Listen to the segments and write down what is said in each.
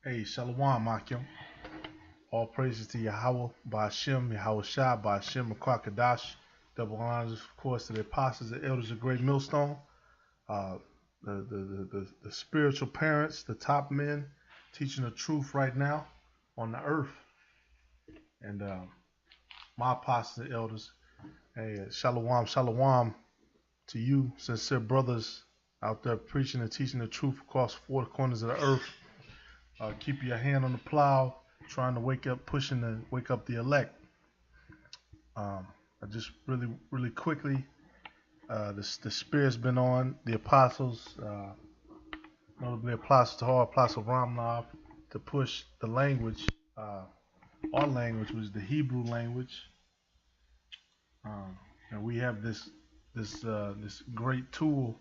Hey, Shalom, Akim. All praises to Yahweh, Ba'ashem, Yahweh Shai, Ba'ashem, Kwakadash. Double honors, of course, to the apostles and elders of Great Millstone, uh, the spiritual parents, the top men teaching the truth right now on the earth. And my apostles and elders, hey, Shalom, Shalom to you, sincere brothers out there preaching and teaching the truth across four corners of the earth. Keep your hand on the plow, trying to wake up, pushing to wake up the elect. I just really quickly, the Spirit's been on the apostles, notably Apostle Tahar, Apostle Ramnav, to push the language. Our language was the Hebrew language, and we have this great tool,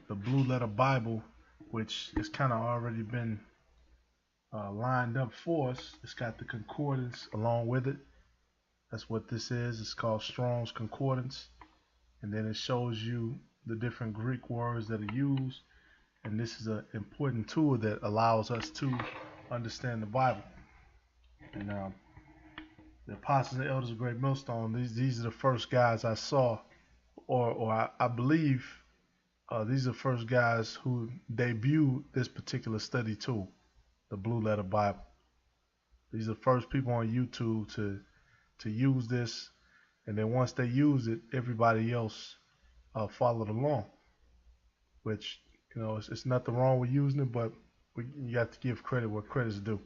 the Blue Letter Bible, which has kind of already been lined up for us. It's got the concordance along with it. That's what this is. It's called Strong's Concordance. And then it shows you the different Greek words that are used. And this is an important tool that allows us to understand the Bible. And the apostles and elders of Great Millstone, these are the first guys I saw, or I believe these are the first guys who debuted this particular study tool, the Blue Letter Bible. These are the first people on YouTube to use this, and then once they use it, everybody else followed along. Which it's nothing wrong with using it, but you got to give credit where credit's due.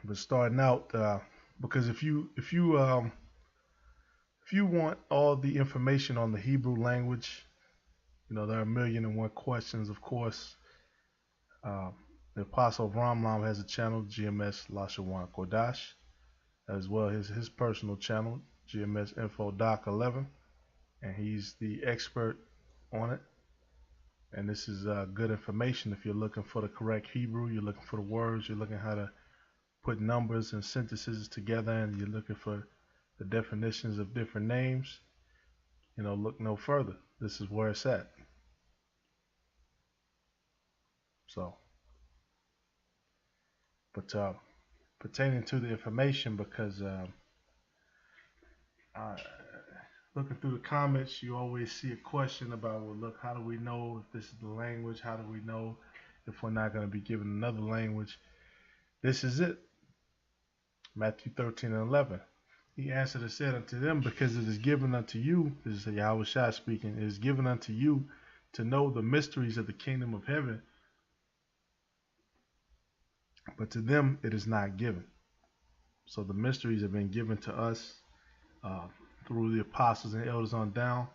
But starting out, because if you want all the information on the Hebrew language, there are a million and one questions, of course. The Apostle Ramlam has a channel, GMS Lashawan Kodash, as well as his personal channel, GMS Info Doc 11, and he's the expert on it. And this is good information if you're looking for the correct Hebrew, you're looking for the words, you're looking how to put numbers and sentences together, and you're looking for the definitions of different names. Look no further. This is where it's at. So, but pertaining to the information, because looking through the comments, you always see a question about, well, look, how do we know if this is the language? How do we know if we're not going to be given another language? This is it. Matthew 13 and 11. He answered and said unto them, because it is given unto you, this is Yahweh Shai speaking, it is given unto you to know the mysteries of the kingdom of heaven, but to them it is not given. So the mysteries have been given to us through the apostles and elders on down,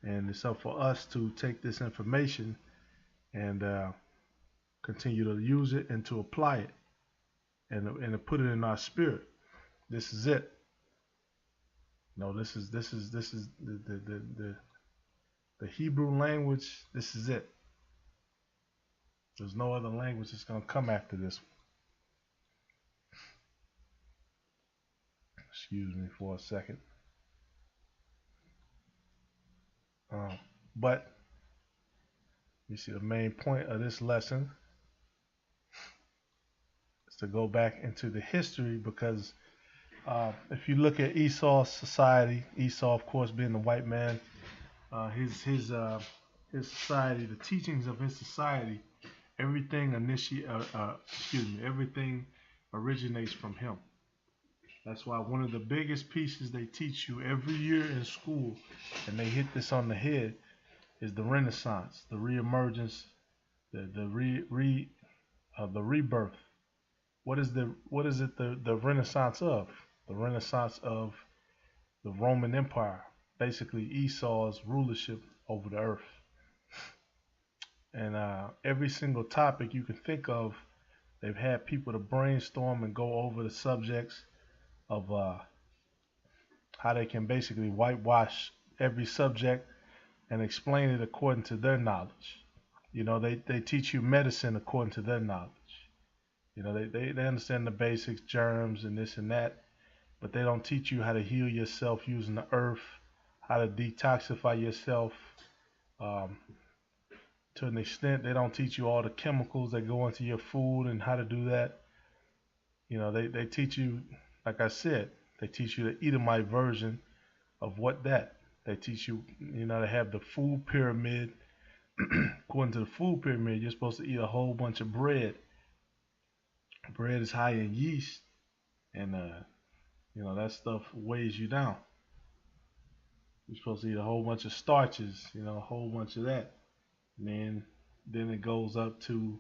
and it's up for us to take this information and continue to use it and to apply it and to put it in our spirit. This is it. No, this is the Hebrew language. This is it. There's no other language that's going to come after this one. Excuse me for a second. But you see, the main point of this lesson is to go back into the history, because if you look at Esau's society, Esau, of course, being the white man, his society, the teachings of his society, everything everything originates from him. That's why one of the biggest pieces they teach you every year in school, and they hit this on the head, is the Renaissance, the reemergence, the rebirth. What is it the Renaissance of? The Renaissance of the Roman Empire, basically Esau's rulership over the earth. And every single topic you can think of, they've had people to brainstorm and go over the subjects of how they can basically whitewash every subject and explain it according to their knowledge. They teach you medicine according to their knowledge. They understand the basics, germs and this and that, but they don't teach you how to heal yourself using the earth, how to detoxify yourself, to an extent. They don't teach you all the chemicals that go into your food and how to do that. They teach you, like I said, they teach you the Edomite version of what that. They teach you, they have the food pyramid. According to the food pyramid, you're supposed to eat a whole bunch of bread. Bread is high in yeast, and that stuff weighs you down. You're supposed to eat a whole bunch of starches, a whole bunch of that. And then it goes up to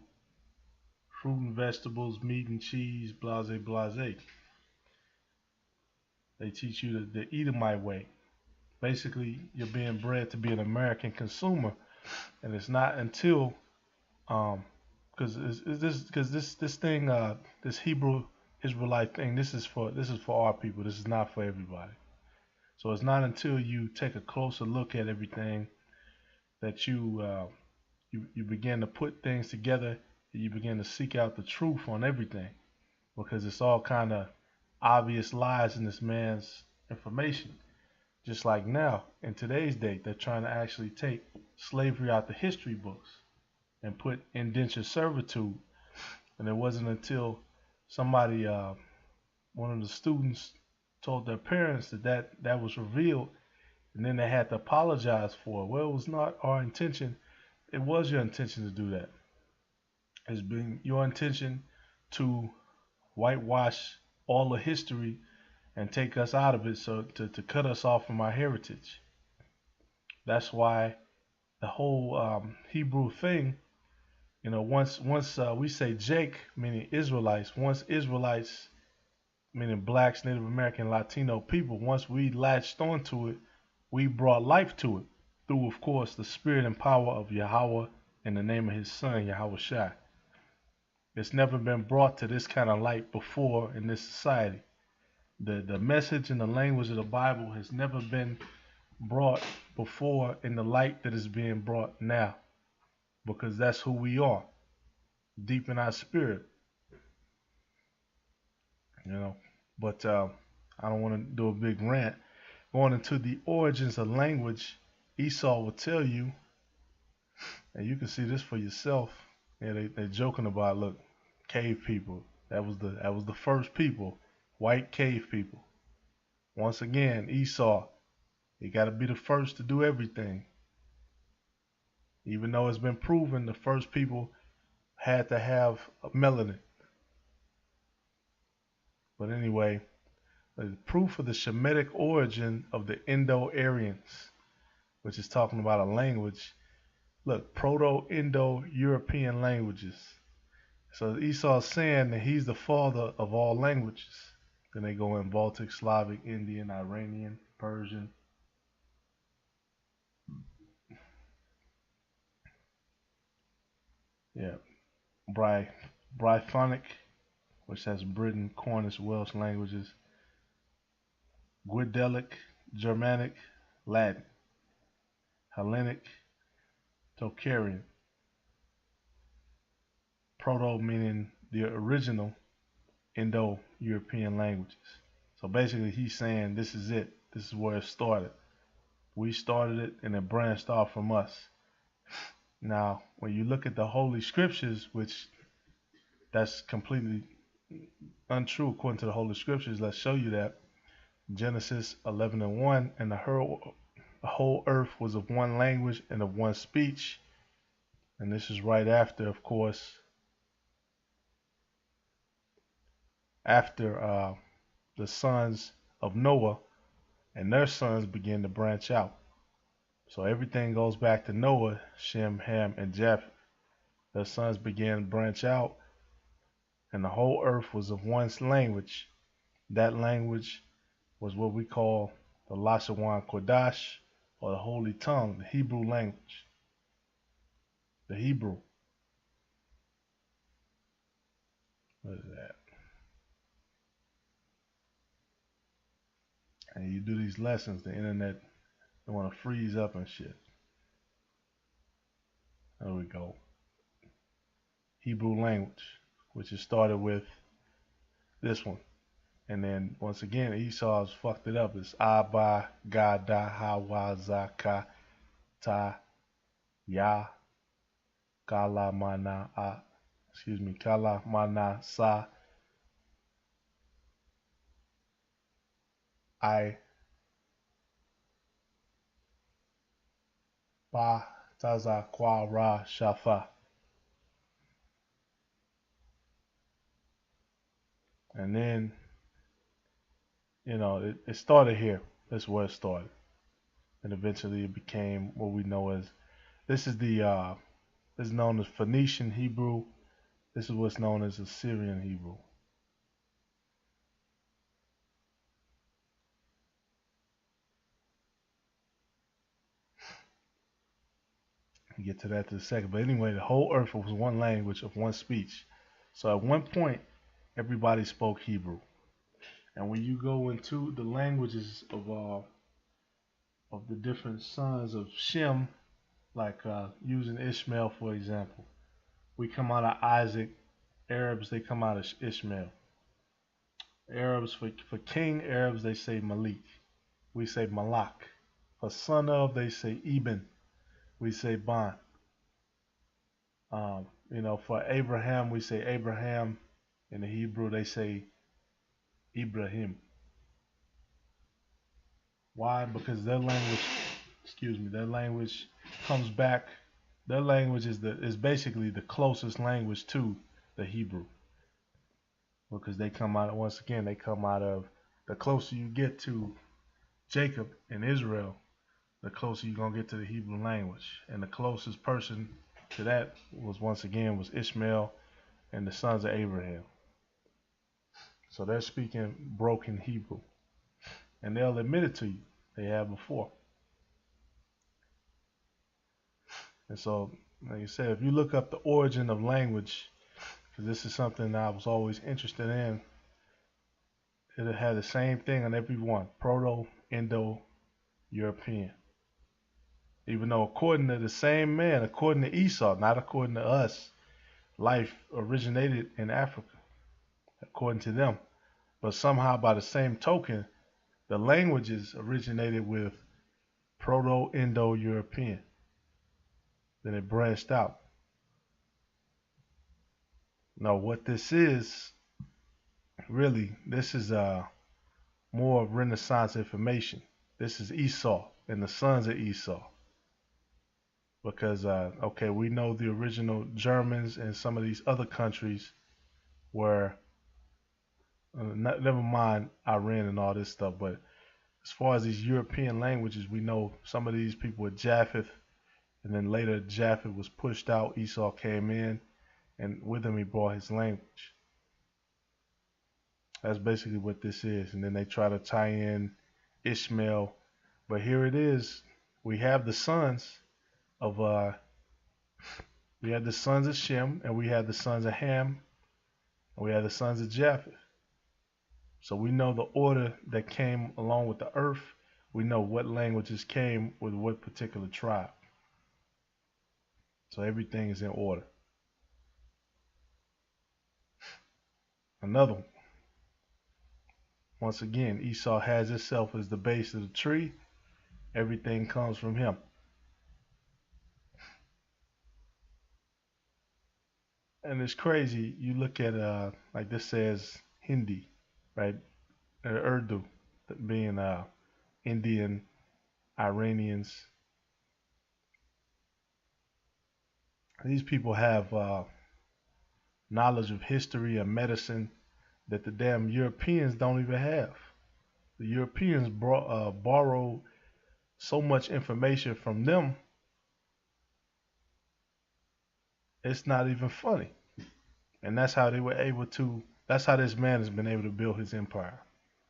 fruit and vegetables, meat and cheese, blase, blase. They teach you the Edomite way. Basically, you're being bred to be an American consumer, and it's not until because this thing, this Hebrew Israelite thing, this is for our people. This is not for everybody. So it's not until you take a closer look at everything that you begin to put things together, and you begin to seek out the truth on everything, because it's all kind of obvious lies in this man's information. Just like now, in today's date, they're trying to actually take slavery out the history books and put indentured servitude. And it wasn't until somebody, one of the students, told their parents that was revealed, and then they had to apologize for it. Well, it was not our intention. It was your intention to do that. It's been your intention to whitewash all the history and take us out of it, so to cut us off from our heritage. That's why the whole Hebrew thing, once we say Jake, meaning Israelites, once Israelites, meaning blacks, Native American, Latino people, once we latched onto it, we brought life to it through, of course, the spirit and power of Yahweh in the name of his son, Yahweh Shai. It's never been brought to this kind of light before in this society. The message and the language of the Bible has never been brought before in the light that is being brought now, because that's who we are, deep in our spirit. But I don't want to do a big rant. Going into the origins of language, Esau will tell you, and you can see this for yourself. Yeah, they're joking about, look, cave people. That was the first people. White cave people. Once again, Esau, he got to be the first to do everything. Even though it's been proven the first people had to have melanin. But anyway, the proof of the Shemitic origin of the Indo-Aryans, which is talking about a language. Look, Proto-Indo-European languages. So Esau's saying that he's the father of all languages. Then they go in Baltic, Slavic, Indian, Iranian, Persian. Yeah. Brythonic, which has Britain, Cornish, Welsh languages. Guidelic, Germanic, Latin. Hellenic, Tocharian. Proto meaning the original Indo-European languages. So basically he's saying this is it. This is where it started. We started it and it branched off from us. Now, when you look at the Holy Scriptures, which that's completely untrue according to the Holy Scriptures, let's show you that. Genesis 11:1, and the whole earth was of one language and of one speech. And this is right after, of course, after the sons of Noah and their sons began to branch out. So everything goes back to Noah, Shem, Ham, and Japheth. Their sons began to branch out, and the whole earth was of one language. That language was what we call the Lashawan Kodash, or the Holy Tongue, the Hebrew language. The Hebrew. What is that? And you do these lessons, the internet, they want to freeze up and shit. There we go. Hebrew language, which is started with this one. And then once again, Esau's fucked it up. It's Abba, Gada, Hawa, Zaka, Ta, Ya, Kala mana a, excuse me, kala mana sa I ba taza kwa ra shafa. And then, it started here. That's where it started. And eventually it became what we know as, this is this is known as Phoenician Hebrew. This is what's known as Assyrian Hebrew. We'll get to that in a second. But anyway, the whole earth was one language of one speech. So at one point, everybody spoke Hebrew. And when you go into the languages of the different sons of Shem, like using Ishmael for example, we come out of Isaac. Arabs, they come out of Ishmael. Arabs, for king, Arabs, they say Malik. We say Malak. For son of, they say Eben. We say Ban. For Abraham, we say Abraham. In the Hebrew, they say Ibrahim. Why? Because their language, their language comes back. Their language is basically the closest language to the Hebrew, because they come out, once again, they come out of, the closer you get to Jacob and Israel, the closer you're gonna get to the Hebrew language. And the closest person to that was Ishmael and the sons of Abraham. So they're speaking broken Hebrew. And they'll admit it to you. They have before. And so, like I said, if you look up the origin of language, because this is something that I was always interested in, it'll have the same thing on every one. Proto-Indo-European. Even though according to the same man, according to Esau, not according to us, life originated in Africa, according to them. But somehow by the same token, the languages originated with Proto-Indo-European. Then it branched out. Now what this is, really, this is more Renaissance information. This is Esau and the sons of Esau. Because, okay, we know the original Germans and some of these other countries were, never mind Iran and all this stuff, but as far as these European languages, we know some of these people were Japheth, and then later Japheth was pushed out, Esau came in, and with him he brought his language. That's basically what this is. And then they try to tie in Ishmael, but here it is. We have the sons of we had the sons of Shem, and we had the sons of Ham, and we had the sons of Japheth. So we know the order that came along with the earth. We know what languages came with what particular tribe. So everything is in order. Another one. Once again, Esau has himself as the base of the tree. Everything comes from him. And it's crazy. You look at like this says Hindi, right? Urdu, being Indian, Iranians. These people have knowledge of history and medicine that the damn Europeans don't even have. The Europeans borrowed so much information from them, it's not even funny. And that's how they were able to, that's how this man has been able to build his empire.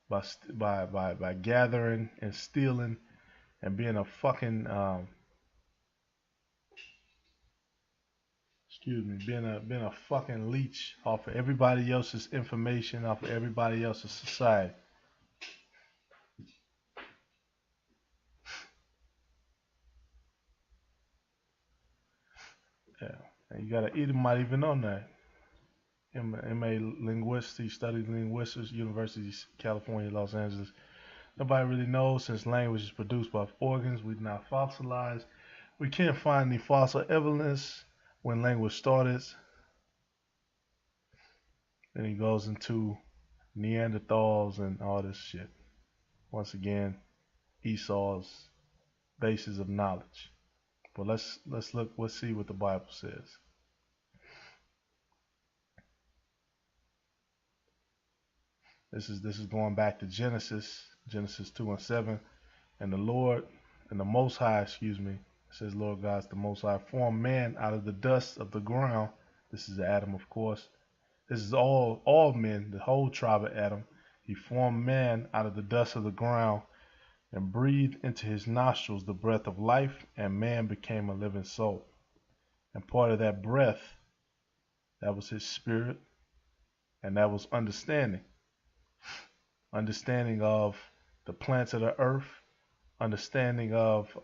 By gathering and stealing and being a fucking being a fucking leech off of everybody else's information, off of everybody else's society. Yeah, and you got an Edomite even on that. MA Linguistics, he studied linguistics, University of California, Los Angeles. Nobody really knows, since language is produced by organs, we not fossilized. We can't find any fossil evidence when language started. Then he goes into Neanderthals and all this shit. Once again, Esau's basis of knowledge. But let's see what the Bible says. This is going back to Genesis 2:7, and the Lord and the Most High, excuse me, it says Lord God's the Most High formed man out of the dust of the ground. This is Adam, of course. This is all men, the whole tribe of Adam. He formed man out of the dust of the ground and breathed into his nostrils the breath of life, and man became a living soul. And part of that breath, that was his spirit, and that was understanding. Understanding of the plants of the earth, understanding of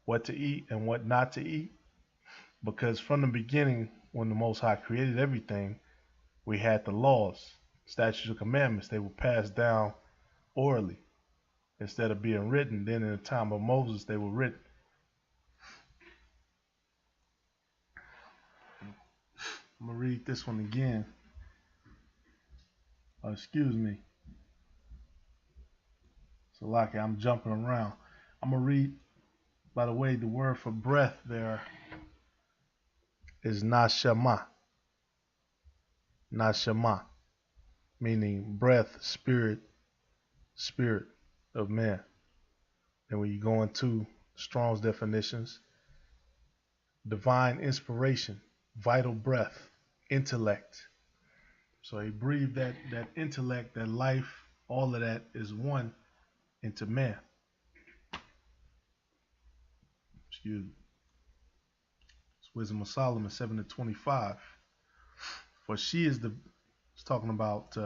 what to eat and what not to eat. Because from the beginning, when the Most High created everything, we had the laws, statutes, and commandments. They were passed down orally instead of being written. Then in the time of Moses, they were written. I'm going to read this one again. Excuse me. So, like I'm jumping around. I'm going to read, by the way, the word for breath there is nashama. Nashama, meaning breath, spirit of man. And when you go into Strong's definitions, divine inspiration, vital breath, intellect. So he breathed that intellect, that life, all of that is one into man. Excuse me. It's Wisdom of Solomon 7:25. For she is the, it's talking about,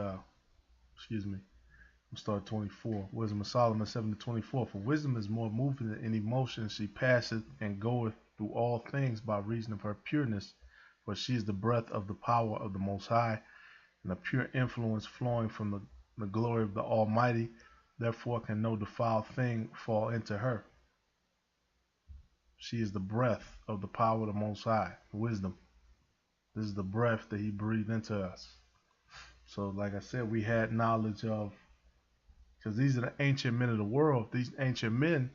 excuse me, I'm starting 24. Wisdom of Solomon 7:24. For wisdom is more moving than any motion. She passeth and goeth through all things by reason of her pureness. For she is the breath of the power of the Most High, and a pure influence flowing from the glory of the Almighty. Therefore can no defiled thing fall into her. She is the breath of the power of the Most High, wisdom. This is the breath that he breathed into us. So like I said, we had knowledge of, because these are the ancient men of the world. These ancient men,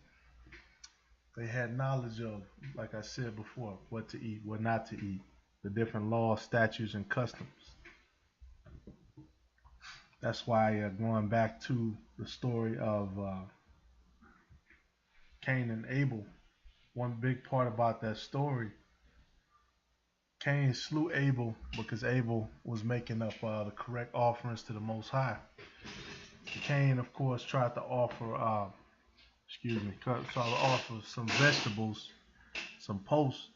they had knowledge of, like I said before, what to eat, what not to eat, the different laws, statutes, and customs. That's why going back to the story of Cain and Abel, one big part about that story, Cain slew Abel because Abel was making up the correct offerings to the Most High. Cain, of course, tried to offer, some vegetables, some posts.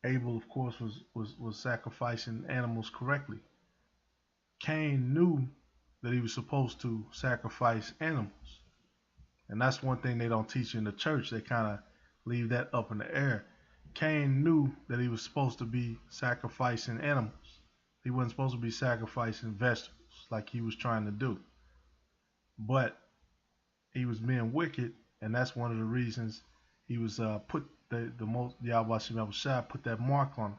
Abel, of course, was sacrificing animals correctly. Cain knew that he was supposed to sacrifice animals. And that's one thing they don't teach in the church. They kind of leave that up in the air. Cain knew that he was supposed to be sacrificing animals. He wasn't supposed to be sacrificing vegetables like he was trying to do. But he was being wicked, and that's one of the reasons he was put Yahweh Shem Shai put that mark on him.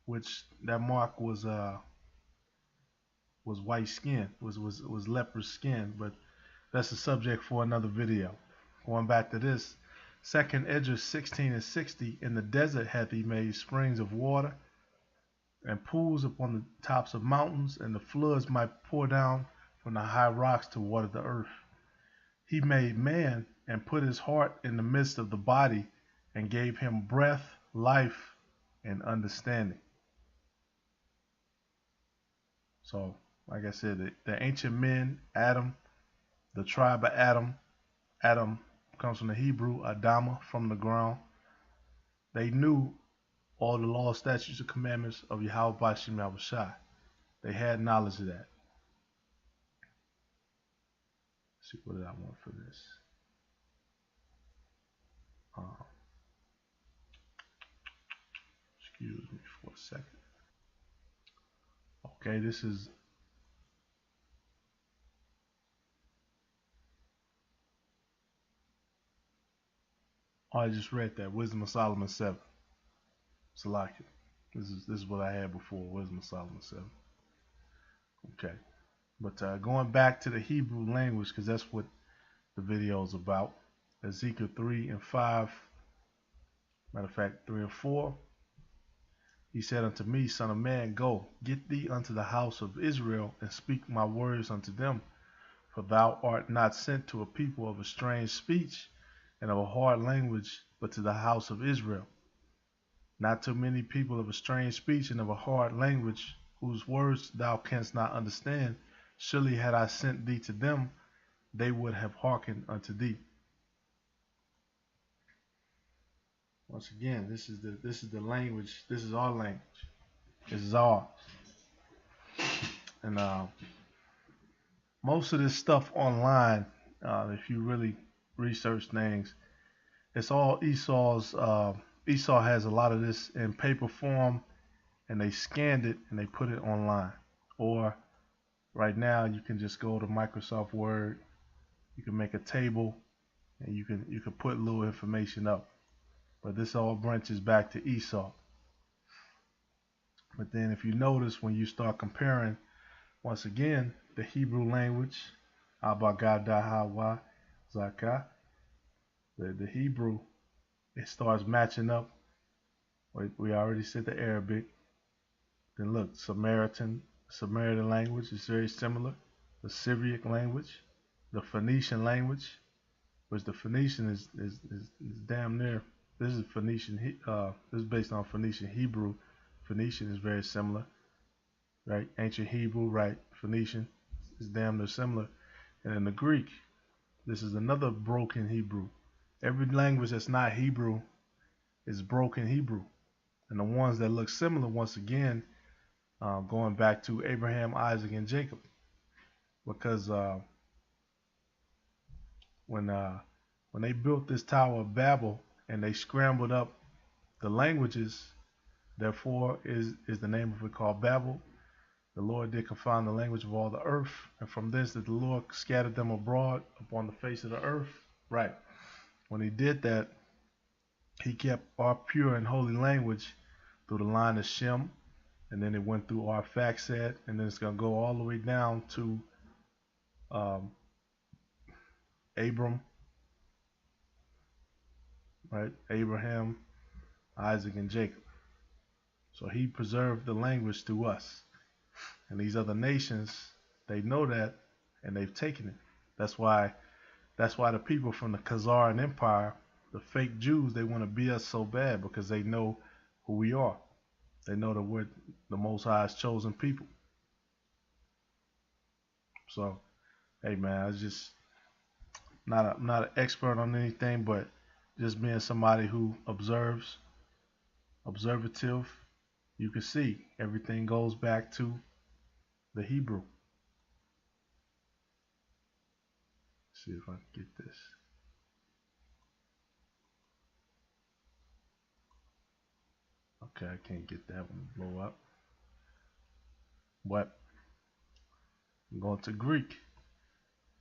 Which that mark was white skin, was leprous skin, but that's a subject for another video. Going back to this, 2nd Esdras 16:60, in the desert hath he made springs of water and pools upon the tops of mountains, and the floods might pour down from the high rocks to water the earth. He made man and put his heart in the midst of the body and gave him breath, life, and understanding. So, like I said, the ancient men, Adam, the tribe of Adam, Adam comes from the Hebrew, Adama, from the ground. They knew all the laws, statutes, and commandments of Yahweh Shem Shai. They had knowledge of that. Let's see, what did I want for this? Excuse me for a second. Okay, this is I just read that, Wisdom of Solomon 7. Salaki. This is what I had before. Wisdom of Solomon 7. Okay. But going back to the Hebrew language, because that's what the video is about. Ezekiel 3 and 5. Matter of fact, 3 and 4. He said unto me, Son of man, go, get thee unto the house of Israel, and speak my words unto them. For thou art not sent to a people of a strange speech and of a hard language, but to the house of Israel. Not to many people of a strange speech and of a hard language, whose words thou canst not understand. Surely had I sent thee to them, they would have hearkened unto thee. Once again, this is the language. This is our language. This is ours. And most of this stuff online, if you really research things, it's all Esau's. Esau has a lot of this in paper form, and they scanned it and they put it online. Or right now, you can just go to Microsoft Word. You can make a table, and you can put little information up. But this all branches back to Esau. But then if you notice, when you start comparing, once again, the Hebrew language, Abagadahawa Zaka, the Hebrew, it starts matching up. We already said the Arabic. Then look, Samaritan language is very similar. The Syriac language, the Phoenician language, which the Phoenician is damn near. This is Phoenician. This is based on Phoenician Hebrew. Phoenician is very similar, right? Ancient Hebrew, right? Phoenician is damn near similar. And in the Greek, this is another broken Hebrew. Every language that's not Hebrew is broken Hebrew. And the ones that look similar, once again, going back to Abraham, Isaac, and Jacob. Because when they built this Tower of Babel and they scrambled up the languages, therefore is the name of it called Babel. The Lord did confound the language of all the earth, and from this that the Lord scattered them abroad upon the face of the earth. Right. When he did that, he kept our pure and holy language through the line of Shem, and then it went through our Arphaxad, and then it's going to go all the way down to Abram, right? Abraham, Isaac, and Jacob. So he preserved the language through us. And these other nations, they know that, and they've taken it. That's why the people from the Khazarian Empire, the fake Jews, they want to be us so bad, because they know who we are. They know that we're the Most High's chosen people. So, hey man, I was just not an expert on anything, but just being somebody who observative. You can see everything goes back to the Hebrew. Let's see if I can get this. Okay, I can't get that one to blow up. But I'm going to Greek.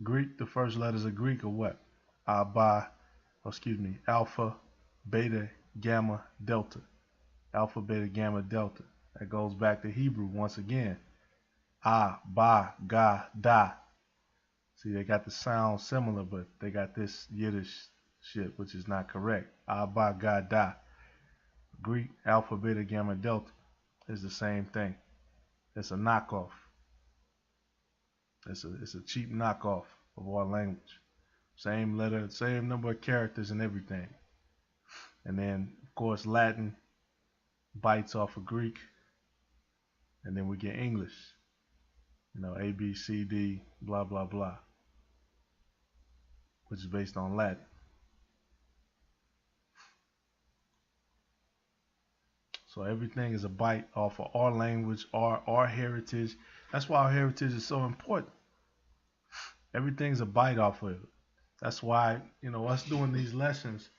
Greek, the first letters of Greek are what? Alpha, beta, gamma, delta. Alpha, beta, gamma, delta. That goes back to Hebrew once again. Ba, ga, da. See, they got the sound similar, but they got this Yiddish shit, which is not correct. Ba, ga, da. Greek, alpha, beta, gamma, delta is the same thing. It's a knockoff. It's a cheap knockoff of our language. Same letter, same number of characters and everything. And then, of course, Latin bites off of Greek. And then we get English. You know, A, B, C, D, blah, blah, blah. Which is based on Latin. So everything is a bite off of our language, our heritage. That's why our heritage is so important. Everything's a bite off of it. That's why, you know, us doing these lessons,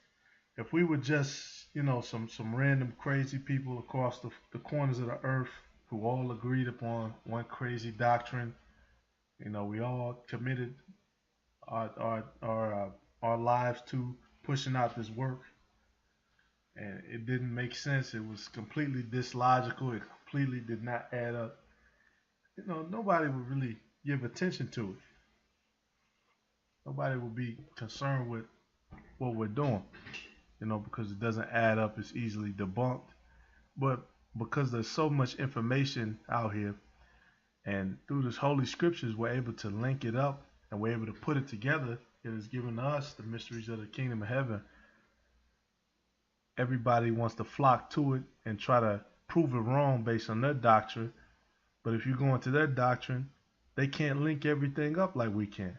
if we were just, you know, some random crazy people across the corners of the earth who all agreed upon one crazy doctrine, you know, we all committed our lives to pushing out this work, and it didn't make sense. It was completely dislogical. It completely did not add up. Nobody would really give attention to it. Nobody would be concerned with what we're doing, because it doesn't add up. It's easily debunked. But because there's so much information out here, and through this holy scriptures, we're able to link it up and we're able to put it together. It has given us the mysteries of the kingdom of heaven. Everybody wants to flock to it and try to prove it wrong based on their doctrine. But if you go into their doctrine, they can't link everything up like we can.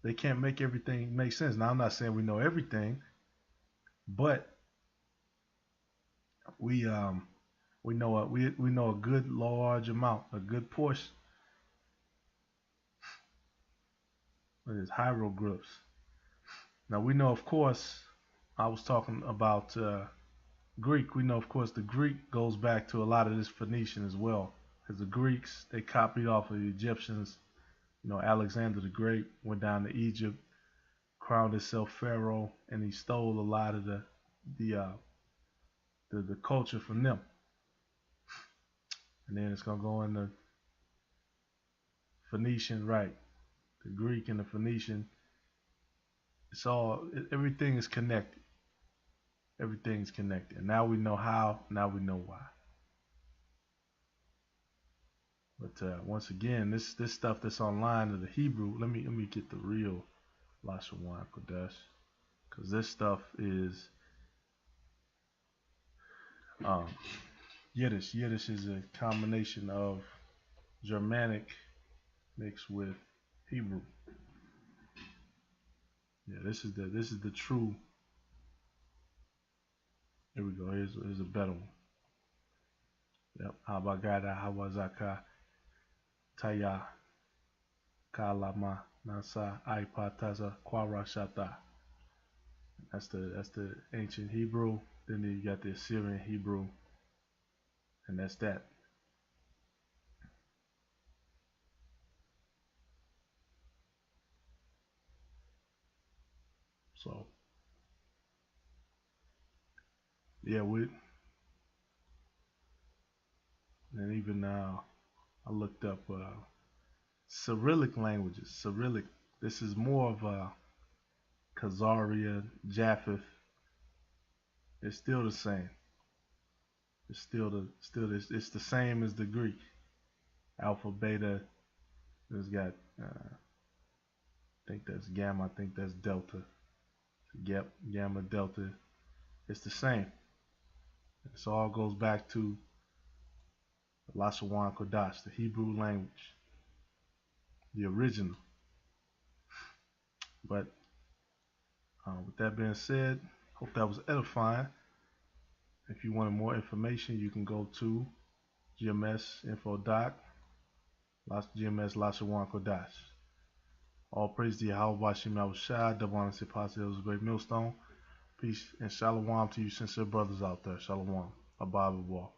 They can't make everything make sense. Now, I'm not saying we know everything, but we know a good large amount, a good portion. It is hieroglyphs. Now we know, of course, I was talking about Greek. We know, of course, the Greek goes back to a lot of this Phoenician as well, because the Greeks, they copied off of the Egyptians. Alexander the Great went down to Egypt, crowned himself pharaoh, and he stole a lot of the culture from them. And then it's gonna go into Phoenician, right? The Greek and the Phoenician. Everything is connected. Everything is connected. And now we know how. Now we know why. But once again, this stuff that's online of the Hebrew. Let me get the real Lashawan Kodesh, because this stuff is Yiddish. Yiddish is a combination of Germanic mixed with Hebrew. Yeah, this is the true. Here we go. Here's a better one. Yep. Habagada Hawazaka Taya Kalama Nasa Aipataza Kwarashata. That's the ancient Hebrew. Then you got the Assyrian Hebrew, and that's that. So yeah, and even I looked up Cyrillic languages. Cyrillic. This is more of Khazaria, Japheth. It's still the same. It's it's the same as the Greek. Alpha, beta. It's got I think that's gamma. I think that's delta. Yep, gamma, delta. It's the same. This all goes back to Lashawan Kodash, the Hebrew language, the original. But with that being said, hope that was edifying. If you wanted more information, you can go to GMS Info Doc, GMS Lashawan Kodash. All praise to Yahweh Bashim Yahushua, double honor to Pastor was a great millstone. Peace and shalom to you sincere brothers out there. Shalom. Abba Abba.